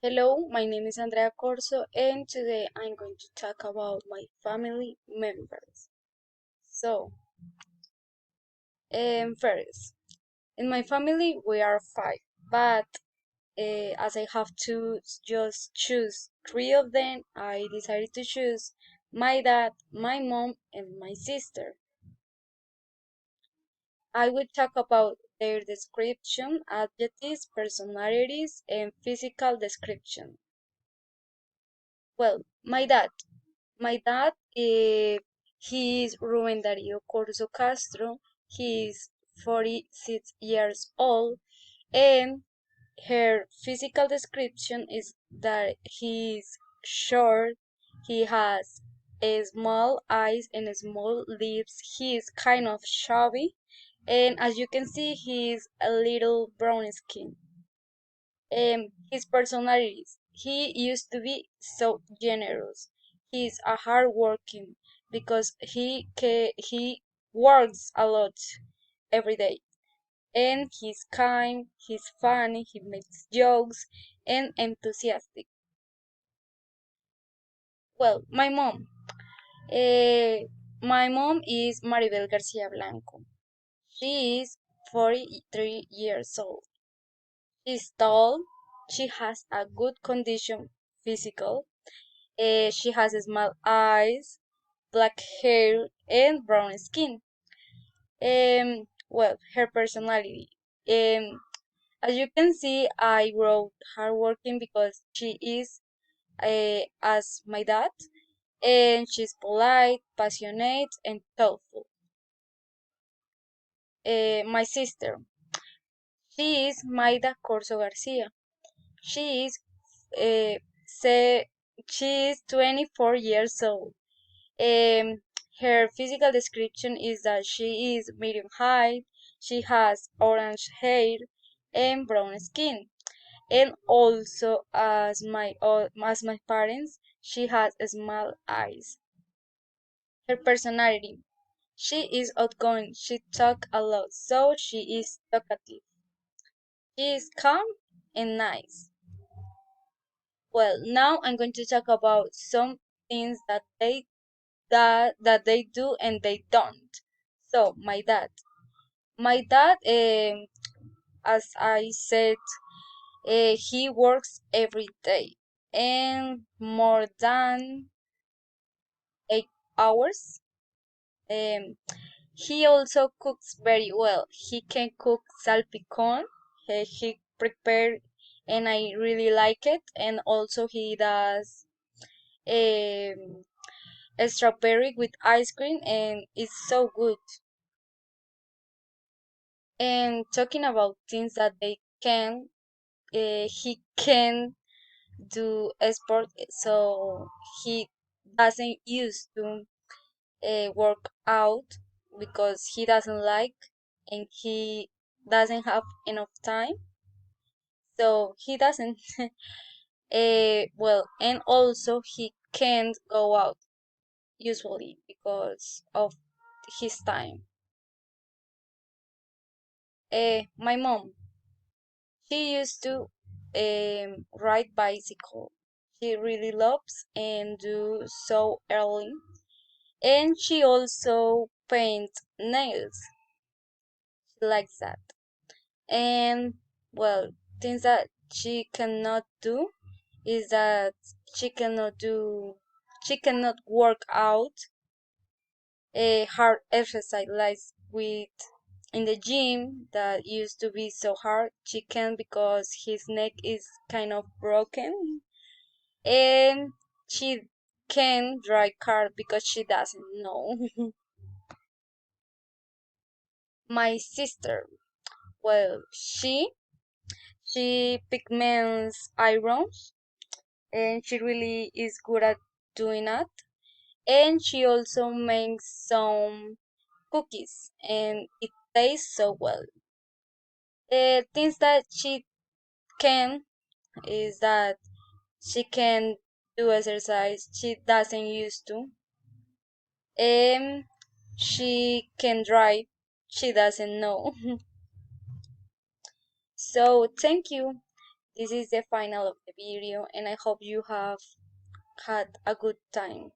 Hello, my name is Andrea Corso, and today I'm going to talk about my family members. So, first, in my family we are five, but as I have to just choose three of them, I decided to choose my dad, my mom, and my sister. I will talk about their description, adjectives, personalities, and physical description. Well, my dad. My dad, he is Ruben Darío Corso Castro. He is 46 years old, and her physical description is that he is short, he has small eyes and small lips, he is kind of chubby, and as you can see, he is a little brown skin. His personalities. He used to be so generous. He's a hardworking because he works a lot every day. And he's kind, he's funny, he makes jokes, and enthusiastic. Well, my mom. Eh, my mom is Maribel Garcia Blanco. She is 43 years old. She's tall. She has a good condition physical. She has small eyes, black hair, and brown skin. Well, her personality. As you can see, I wrote hardworking because she is as my dad, and she's polite, passionate, and thoughtful. My sister. She is Maida Corso Garcia. She is uh, say, she is 24 years old. Um, Her physical description is that she is medium height, she has orange hair and brown skin, and also as my parents, she has small eyes. Her personality, she is outgoing, she talk a lot, so she is talkative. She is calm and nice. Well, now I'm going to talk about some things that they do and they don't. So my dad, as I said, he works every day and more than 8 hours. Um, he also cooks very well. He can cook salpicón. He prepared, and I really like it. And also he does um, a strawberry with ice cream, and it's so good. And talking about things that they can, he can do a sport, so he doesn't used to work out because he doesn't like and he doesn't have enough time, so he doesn't. Well, and also he can't go out usually because of his time. My mom. She used to ride bicycle. She really loves and do so early. And she also paints nails. She likes that. And well, things that she cannot do is that she cannot work out a hard exercise like with in the gym that used to be so hard. She can because his neck is kind of broken, and she can drive car because she doesn't know. My sister, well, she pigments irons, and she really is good at doing that. And she also makes some cookies, and it tastes so well. Things that she can is that she can do exercise. She doesn't used to. And she can drive. She doesn't know. So thank you. this is the final of the video, and I hope you have had a good time.